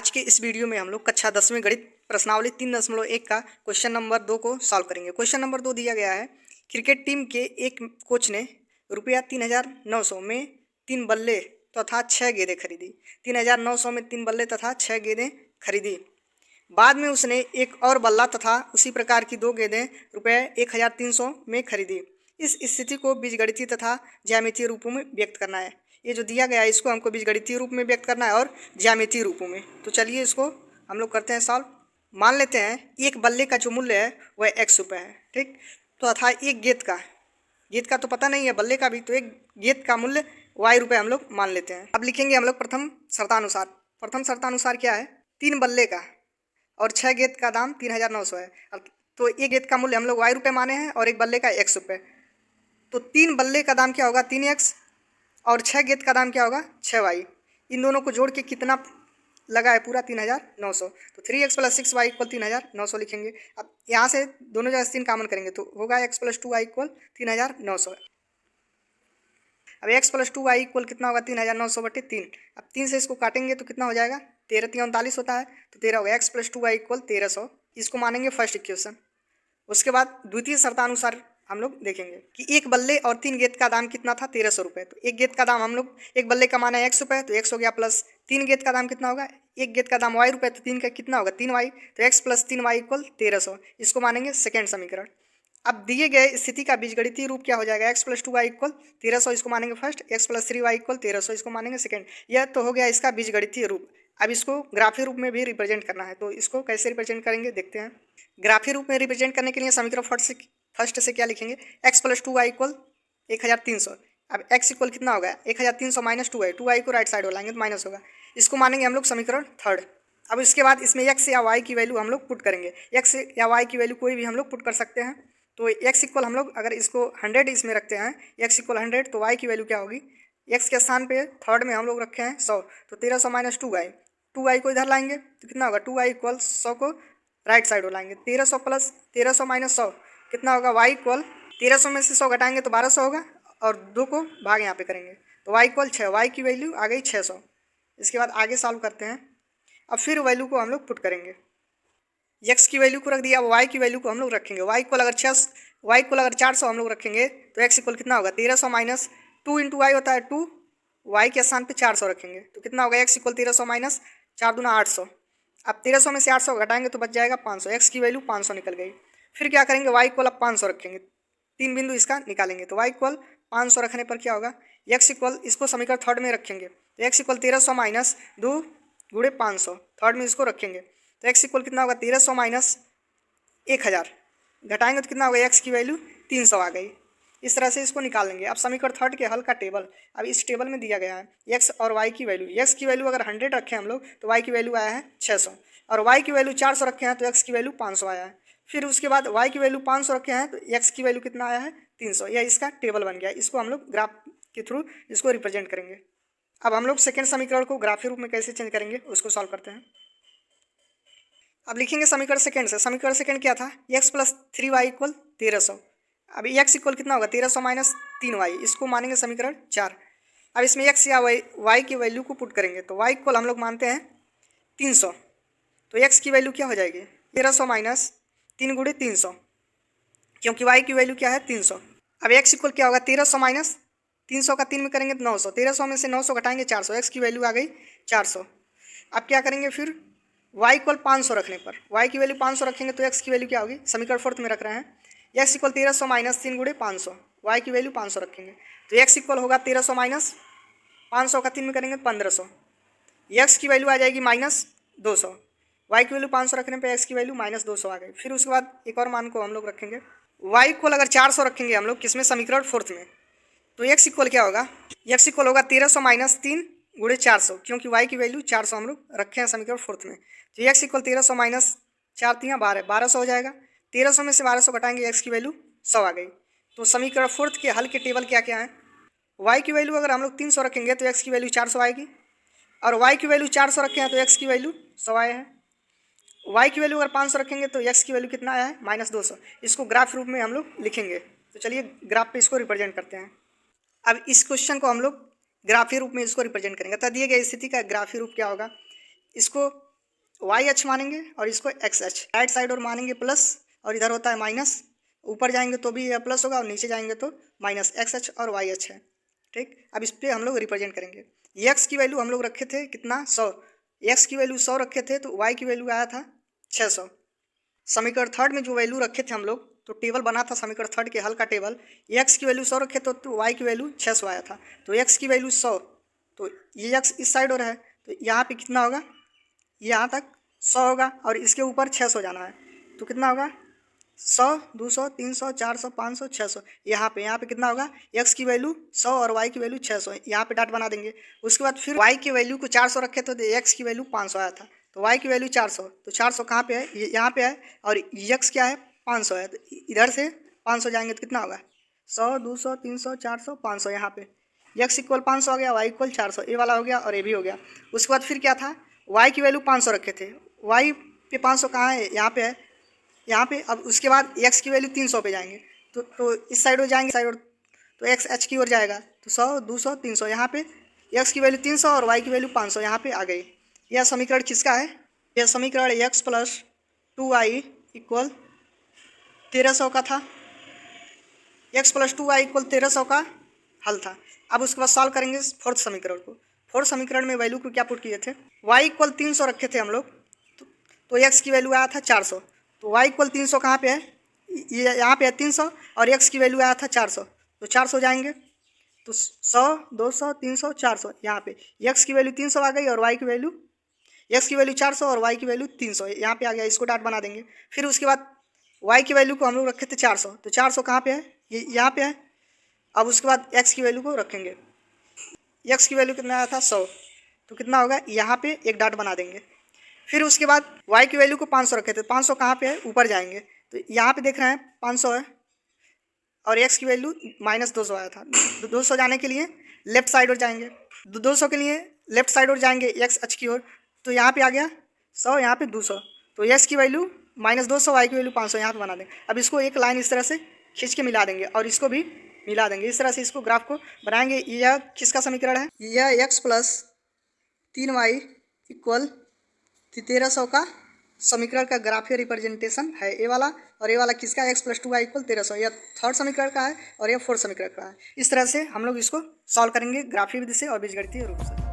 आज के इस वीडियो में हम लोग कक्षा 10वीं गणित प्रश्नावली 3.1 का क्वेश्चन नंबर 2 को सॉल्व करेंगे। क्वेश्चन नंबर 2 दिया गया है, क्रिकेट टीम के एक कोच ने रुपया 3,900 में 3 बल्ले तथा 6 गेंदें खरीदी। 3,900 में 3 बल्ले तथा 6 गेंदें खरीदी। बाद में उसने एक और बल्ला तथा उसी प्रकार की 2 गेंदें रुपये 1,300 में खरीदी। इस स्थिति को बीजगणितीय तथा ज्यामितीय रूपों में व्यक्त करना है। ये जो दिया गया है इसको हमको बीजगणितीय रूप में व्यक्त करना है और ज्यामितीय रूपों में। तो चलिए इसको हम लोग करते हैं सॉल्व। मान लेते हैं एक बल्ले का जो मूल्य है वह x रुपये है, ठीक। तो तथा एक गेंद का तो पता नहीं है, बल्ले का भी, तो एक गेंद का मूल्य y रुपये हम लोग मान लेते हैं। अब लिखेंगे हम लोग प्रथम शर्तानुसार। प्रथम शर्तानुसार क्या है, 3 बल्ले का और 6 गेंद का दाम 3,900 है। तो एक गेंद का मूल्य हम लोग y रुपये माने हैं और एक बल्ले का x रुपये। तो 3 बल्ले का दाम क्या होगा, 3x, और 6 गेंद का दाम क्या होगा, 6y। इन दोनों को जोड़ के कितना लगा है, पूरा 3,900। तो 3x + 6y = 3,900 लिखेंगे। अब यहाँ से दोनों जगह 3 कामन करेंगे तो होगा x + 2y = 3,900। अब x + 2y = कितना होगा, 3,900/3। अब 3 से इसको काटेंगे तो कितना हो जाएगा, 13 × 3 = 39 होता है। तो 13 होगा। x + 2y = 1300। इसको मानेंगे फर्स्ट इक्वेशन। उसके बाद द्वितीय शर्तानुसार हम लोग देखेंगे कि एक बल्ले और 3 गेंद का दाम कितना था, 1300 रुपये। तो एक गेंद का दाम हम लोग, एक बल्ले का माना है x रुपये, तो x हो गया, प्लस 3 गेंद का दाम कितना होगा, एक गेंद का दाम y रुपये, तो 3 का कितना होगा, 3y। तो x + 3y = 1300। इसको मानेंगे सेकेंड समीकरण। अब दिए गए स्थिति का बीजगणितीय रूप क्या हो जाएगा, x + 2y = 1300, इसको मानेंगे फर्स्ट। x + 3y = 1300, इसको मानेंगे सेकेंड। यह तो हो गया इसका बीजगणितीय रूप। अब इसको ग्राफीय रूप में भी रिप्रेजेंट करना है, तो इसको कैसे रिप्रेजेंट करेंगे देखते हैं। ग्राफीय रूप में रिप्रेजेंट करने के लिए समीकरण फर्स्ट से क्या लिखेंगे, x + 2y = 1,300। अब x = कितना होगा, 1,300 - 2y। 2y को राइट साइड हो लाएंगे तो माइनस होगा। इसको मानेंगे हम लोग समीकरण थर्ड। अब इसके बाद इसमें x या y की वैल्यू हम लोग पुट करेंगे। x या y की वैल्यू कोई भी हम लोग पुट कर सकते हैं। तो x = हम लोग अगर इसको 100 इसमें रखते हैं, x = 100, तो y की वैल्यू क्या होगी, x के स्थान पे थर्ड में हम लोग रखे हैं 100, तो 1300 - 2y। 2y को इधर लाएंगे तो कितना होगा, 2y = 100 को राइट साइड हो लाएंगे। 1300 + 1300 - 100 कितना होगा, y = 1300 में से 100 घटाएंगे तो 1200 होगा, और 2 को भाग यहाँ पे करेंगे तो y = 6। y की वैल्यू आ गई 600। इसके बाद आगे सॉल्व करते हैं। अब फिर वैल्यू को हम लोग पुट करेंगे। x की वैल्यू को रख दिया, अब y की वैल्यू को हम लोग रखेंगे। y = अगर 400 हम लोग रखेंगे तो x = कितना होगा, 1300 - 2 × y होता है 2, y के स्थान पे 400 रखेंगे तो कितना होगा, x = 1300 - 4 दूना 800। अब 1300 में से 800 घटाएंगे तो बच जाएगा 500। x की वैल्यू 500 निकल गई। फिर क्या करेंगे, y = अब 500 रखेंगे, 3 बिंदु इसका निकालेंगे तो y = 500 रखने पर क्या होगा, x = इसको समीकरण थर्ड में रखेंगे तो x = 1300 - 2 × 500, थर्ड में इसको रखेंगे तो x = कितना होगा, 1300 - 1000 घटाएंगे तो कितना होगा, x की वैल्यू 300 आ गई। इस तरह से इसको निकाल लेंगे। अब समीकरण थर्ड के हल का टेबल, अब इस टेबल में दिया गया है x और y की वैल्यू। x की वैल्यू अगर 100 रखें हम लोग तो y की वैल्यू आया है 600, और y की वैल्यू 400 रखे हैं तो x की वैल्यू 500 आया है। फिर उसके बाद y की वैल्यू 500 रखे हैं तो x की वैल्यू कितना आया है, 300। यह इसका टेबल बन गया। इसको हम लोग ग्राफ के थ्रू इसको रिप्रेजेंट करेंगे। अब हम लोग सेकेंड समीकरण को ग्राफीय रूप में कैसे चेंज करेंगे उसको सॉल्व करते हैं। अब लिखेंगे समीकरण सेकेंड से। समीकरण सेकेंड क्या था, x + 3y = 1300। अब x = कितना होगा, 1300 - 3y, इसको मानेंगे समीकरण 4। अब इसमें x या y की वैल्यू को पुट करेंगे तो y = हम लोग मानते हैं 300, तो x की वैल्यू क्या हो जाएगी, 1300 - 3 × 300, क्योंकि y की वैल्यू क्या है, 300। अब x = क्या होगा, 1300 - 300 का 3 में करेंगे तो 900, 1300 में से 900 घटाएंगे 400, x की वैल्यू आ गई 400। अब क्या करेंगे, फिर y = 500 रखने पर, y की वैल्यू 500 रखेंगे तो x की वैल्यू क्या होगी, समीकरण फोर्थ में रख रहे हैं, x = 1300 - 3 × 500, y की वैल्यू 500 रखेंगे तो x = होगा 1300 - 500 का 3 में करेंगे 1500, x की वैल्यू आ जाएगी -200, y की वैल्यू 500 रखने पे x की वैल्यू -200 आ गई। फिर उसके बाद एक और मान को हम लोग रखेंगे, y = अगर 400 रखेंगे हम लोग किसमें, समीकरण फोर्थ में, तो x = क्या होगा, x = होगा 1300 - 3 × 400, क्योंकि y की वैल्यू 400 हम लोग रखे हैं समीकरण फोर्थ में। तो x = 1300 - 4 × 12 1200 हो जाएगा। 1300 में से 1200 घटाएंगे, x की वैल्यू 100 आ गई। तो समीकरण फोर्थ के हल के टेबल क्या क्या है, y की वैल्यू अगर हम लोग 300 रखेंगे तो x की वैल्यू 400 आएगी, और y की वैल्यू 400 रखे हैं तो x की वैल्यू 100 आया है। y की वैल्यू अगर 500 रखेंगे तो x की वैल्यू कितना आया है, -200। इसको ग्राफ रूप में हम लोग लिखेंगे। तो चलिए ग्राफ पे इसको रिप्रेजेंट करते हैं। अब इस क्वेश्चन को हम लोग ग्राफीय रूप में इसको रिप्रेजेंट करेंगे। अतः दिए गए स्थिति का ग्राफीय रूप क्या होगा, इसको वाई एच मानेंगे और इसको एक्स एच, राइट साइड और मानेंगे प्लस और इधर होता है माइनस, ऊपर जाएंगे तो भी यह प्लस होगा और नीचे जाएंगे तो माइनस, एक्स एच और वाई एच है। ठीक, अब इस पर हम लोग रिप्रेजेंट करेंगे। एक्स की वैल्यू हम लोग रखे थे कितना 100, एक्स की वैल्यू 100 रखे थे तो वाई की वैल्यू आया था 600। समीकरण थर्ड में जो वैल्यू रखे थे हम लोग, तो टेबल बना था समीकरण थर्ड के हल का टेबल, एक्स की वैल्यू 100 रखे तो वाई की वैल्यू 600 आया था। तो एक्स की वैल्यू 100, तो ये एक्स इस साइड हो रहा है तो यहाँ पे कितना होगा, यहाँ तक 100 होगा और इसके ऊपर 600 जाना है तो कितना होगा 100, 200, 300, 400, 500, 600। यहाँ पे कितना होगा, एक्स की वैल्यू 100 और वाई की वैल्यू 600, यहाँ पे डाट बना देंगे। उसके बाद फिर वाई की वैल्यू को 400 रखे तो एक्स की वैल्यू 500 आया था, तो वाई की वैल्यू 400, तो 400 कहाँ पे है, यहाँ पे है और एक्स क्या है 500 है, तो इधर से 500 जाएंगे तो कितना होगा 100, 200, 300, 400, 500। यहाँ पे एक्स इक्वल 500 आ गया, वाई इक्वल 400, ये वाला हो गया और ये भी हो गया। उसके बाद फिर क्या था, वाई की वैल्यू 500 रखे थे, वाई पे 500 कहाँ है, यहाँ पे है, यहाँ पे। अब उसके बाद एक्स की वैल्यू 300 पे जाएंगे तो इस साइड हो जाएंगे, साइड तो एक्स एच की ओर जाएगा तो 100, 200, 300। यहाँ पे एक्स की वैल्यू 300 और वाई की वैल्यू 500 यहाँ पे आ गई। यह समीकरण किसका है, यह समीकरण एक्स प्लस 2y इक्वल 1300 का था, एक्स प्लस 2y इक्वल 1300 का हल था। अब उसके बाद सॉल्व करेंगे फोर्थ समीकरण को। फोर्थ समीकरण में वैल्यू को क्या पुट किए थे, y इक्वल 300 रखे थे हम लोग, तो x की वैल्यू आया था 400, तो y इक्वल 300 कहाँ पे है, ये यहाँ पे है 300 और x की वैल्यू आया था 400, तो 400 जाएंगे तो 100, 200, 300, 400। यहाँ पे x की वैल्यू 300 आ गई और y की वैल्यू, x की वैल्यू 400 और y की वैल्यू 300 यहाँ पे आ गया, इसको डाट बना देंगे। फिर उसके बाद y की वैल्यू को हम लोग रखे थे 400, तो 400 कहाँ पे है, ये यहाँ पे है। अब उसके बाद x की वैल्यू को रखेंगे, x की वैल्यू कितना आया था 100, तो कितना होगा, यहाँ पे एक डाट बना देंगे। फिर उसके बाद y की वैल्यू को 500 रखे थे, 500 कहाँ पे है, ऊपर जाएंगे तो यहाँ पे देख रहे हैं 500 है और x की वैल्यू -200 आया था। 200 जाने के लिए लेफ्ट साइड और जाएंगे, 200 के लिए लेफ्ट साइड और जाएंगे x अक्ष की ओर, तो यहाँ पे आ गया 100, यहाँ पे 200, तो x की वैल्यू -200, y की वैल्यू 500 यहाँ पे बना देंगे। अब इसको एक लाइन इस तरह से खींच के मिला देंगे और इसको भी मिला देंगे, इस तरह से इसको ग्राफ को बनाएंगे। यह किसका समीकरण है, यह x प्लस 3y इक्वल 1300 का समीकरण का ग्राफीय रिप्रेजेंटेशन है ये वाला, और ये वाला किसका, x प्लस 2y इक्वल 1300, यह थर्ड समीकरण का है और यह फोर्थ समीकरण का है। इस तरह से हम लोग इसको सॉल्व करेंगे ग्राफीय विधि से और बीजगणितीय रूप से।